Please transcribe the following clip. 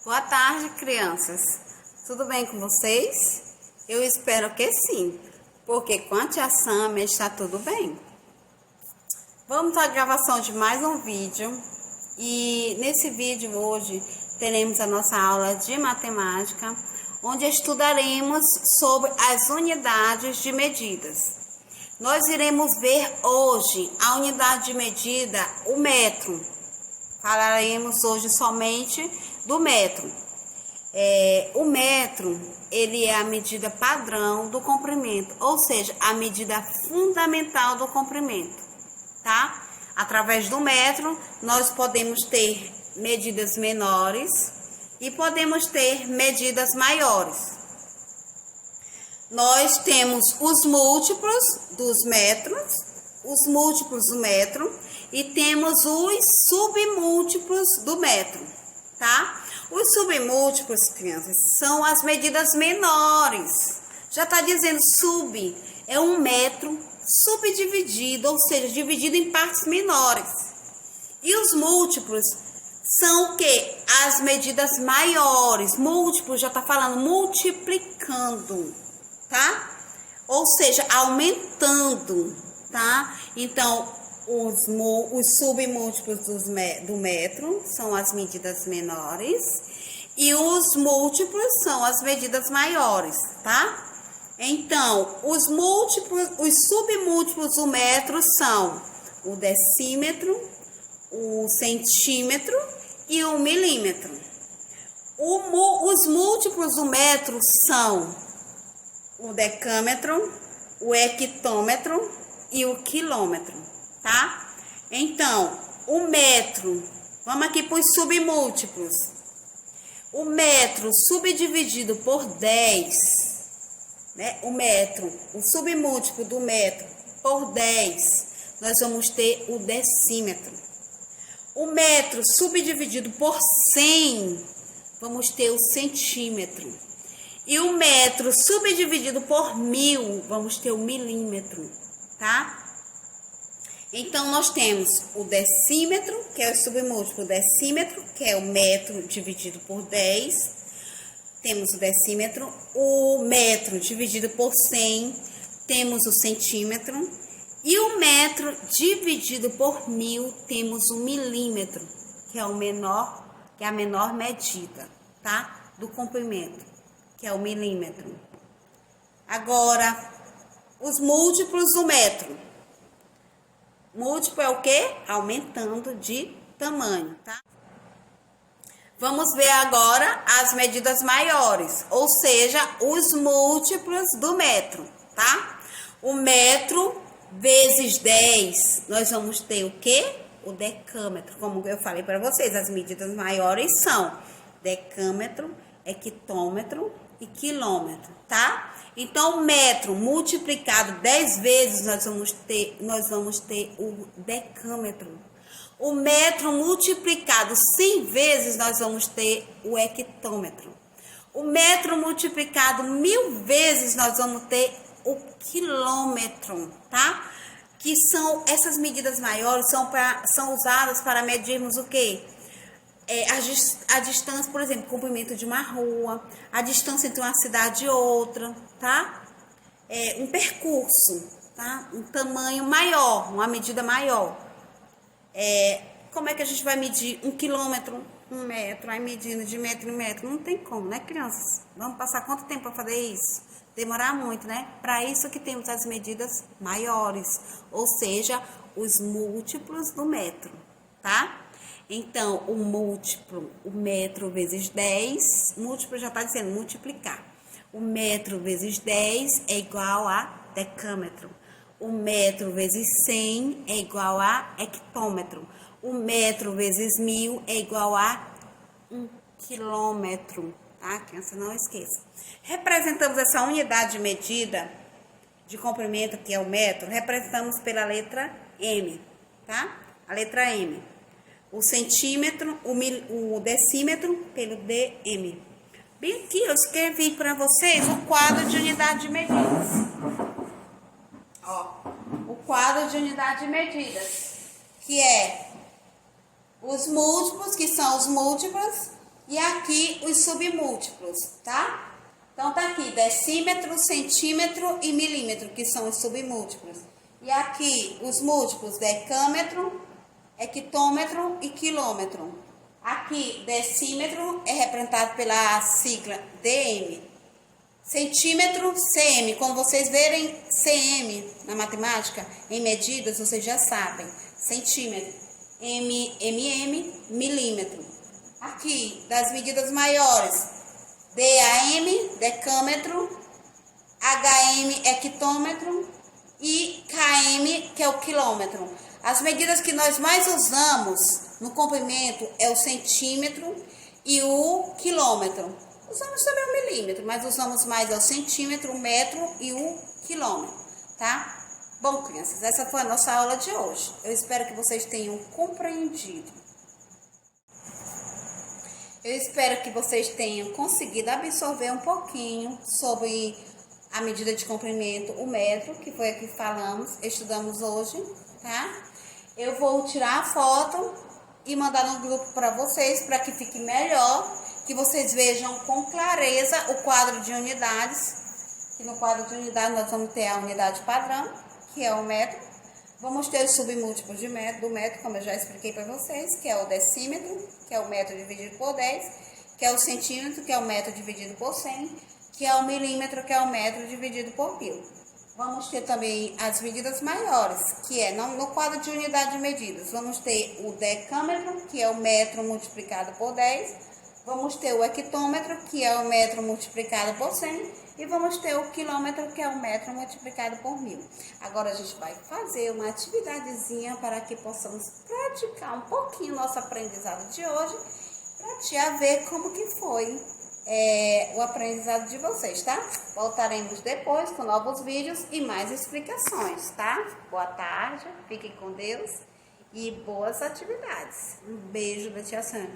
Boa tarde, crianças. Tudo bem com vocês? Eu espero que sim, porque com a tia Sâmia está tudo bem. Vamos à gravação de mais um vídeo e nesse vídeo hoje teremos a nossa aula de matemática, onde estudaremos sobre as unidades de medidas. Nós iremos ver hoje a unidade de medida, o metro. Falaremos hoje somente do metro. O metro, ele é a medida padrão do comprimento, ou seja, a medida fundamental do comprimento, tá? Através do metro, nós podemos ter medidas menores e podemos ter medidas maiores. Nós temos os múltiplos dos metros, os múltiplos do metro e temos os submúltiplos do metro, tá? Os submúltiplos, crianças, são as medidas menores. Já está dizendo sub, é um metro subdividido, ou seja, dividido em partes menores. E os múltiplos são o quê? As medidas maiores. Múltiplos já está falando multiplicando, tá? Ou seja, aumentando, tá? Então, os submúltiplos do metro são as medidas menores e os múltiplos são as medidas maiores, tá? Então, os submúltiplos do metro são o decímetro, o centímetro e o milímetro. Os múltiplos do metro são o decâmetro, o hectômetro e o quilômetro, tá? Então, o metro, vamos aqui para os submúltiplos. O metro subdividido por 10, né? O submúltiplo do metro por 10, nós vamos ter o decímetro. O metro subdividido por 100, vamos ter o centímetro. E o metro subdividido por 1000, vamos ter o milímetro, tá? Então, nós temos o decímetro, que é o submúltiplo decímetro, que é o metro dividido por 10. Temos o decímetro, o metro dividido por 100, temos o centímetro. E o metro dividido por 1000, temos o milímetro, que é a menor medida, tá? Do comprimento, que é o milímetro. Agora, os múltiplos do metro. Múltiplo é o quê? Aumentando de tamanho, tá? Vamos ver agora as medidas maiores, ou seja, os múltiplos do metro, tá? O metro vezes 10, nós vamos ter o quê? O decâmetro. Como eu falei para vocês, as medidas maiores são decâmetro, hectômetro e quilômetro, tá? Então, o metro multiplicado 10 vezes, nós vamos ter o decâmetro. O metro multiplicado 100 vezes, nós vamos ter o hectômetro. O metro multiplicado 1000 vezes, nós vamos ter o quilômetro, tá? Que são essas medidas maiores, são usadas para medirmos o quê? A distância, por exemplo, comprimento de uma rua, a distância entre uma cidade e outra, tá? Um percurso, tá? Um tamanho maior, uma medida maior. Como é que a gente vai medir 1 quilômetro, 1 metro, aí medindo de metro em metro? Não tem como, né, crianças? Vamos passar quanto tempo para fazer isso? Demorar muito, né? Para isso que temos as medidas maiores, ou seja, os múltiplos do metro, tá? Então, o múltiplo, o metro vezes 10, múltiplo já está dizendo multiplicar. O metro vezes 10 é igual a decâmetro. O metro vezes 100 é igual a hectômetro. O metro vezes 1000 é igual a 1 quilômetro, tá? Criança, não esqueça. Representamos essa unidade de medida de comprimento, que é o metro, representamos pela letra M, tá? A letra M. O centímetro, o decímetro pelo DM. Bem aqui, eu escrevi para vocês o quadro de unidade de medidas. Ó, o quadro de unidade de medidas, que é os múltiplos, que são os múltiplos, E aqui os submúltiplos, tá? Então, tá aqui decímetro, centímetro e milímetro, que são os submúltiplos. E aqui os múltiplos decâmetro, hectômetro e quilômetro. Aqui, decímetro é representado pela sigla DM. Centímetro, CM. Quando vocês verem CM na matemática, em medidas, vocês já sabem. Centímetro. Milímetro. Aqui, das medidas maiores, DAM, decâmetro, HM, hectômetro e KM, que é o quilômetro. As medidas que nós mais usamos no comprimento é o centímetro e o quilômetro. Usamos também o milímetro, mas usamos mais o centímetro, o metro e o quilômetro, tá? Bom, crianças, essa foi a nossa aula de hoje. Eu espero que vocês tenham compreendido. Eu espero que vocês tenham conseguido absorver um pouquinho sobre a medida de comprimento, o metro, que foi a que estudamos hoje, tá? Eu vou tirar a foto e mandar no grupo para vocês, para que fique melhor, que vocês vejam com clareza o quadro de unidades. Que no quadro de unidades nós vamos ter a unidade padrão, que é o metro. Vamos ter os submúltiplos do metro, como eu já expliquei para vocês, que é o decímetro, que é o metro dividido por 10, que é o centímetro, que é o metro dividido por 100, que é o milímetro, que é o metro dividido por 1000. Vamos ter também as medidas maiores, que é no quadro de unidade de medidas. Vamos ter o decâmetro, que é o metro multiplicado por 10. Vamos ter o hectômetro, que é o metro multiplicado por 100. E vamos ter o quilômetro, que é o metro multiplicado por 1000. Agora a gente vai fazer uma atividadezinha para que possamos praticar um pouquinho nosso aprendizado de hoje, para já ver como que foi o aprendizado de vocês, tá? Voltaremos depois com novos vídeos e mais explicações, tá? Boa tarde, fiquem com Deus e boas atividades. Um beijo da tia Sandra.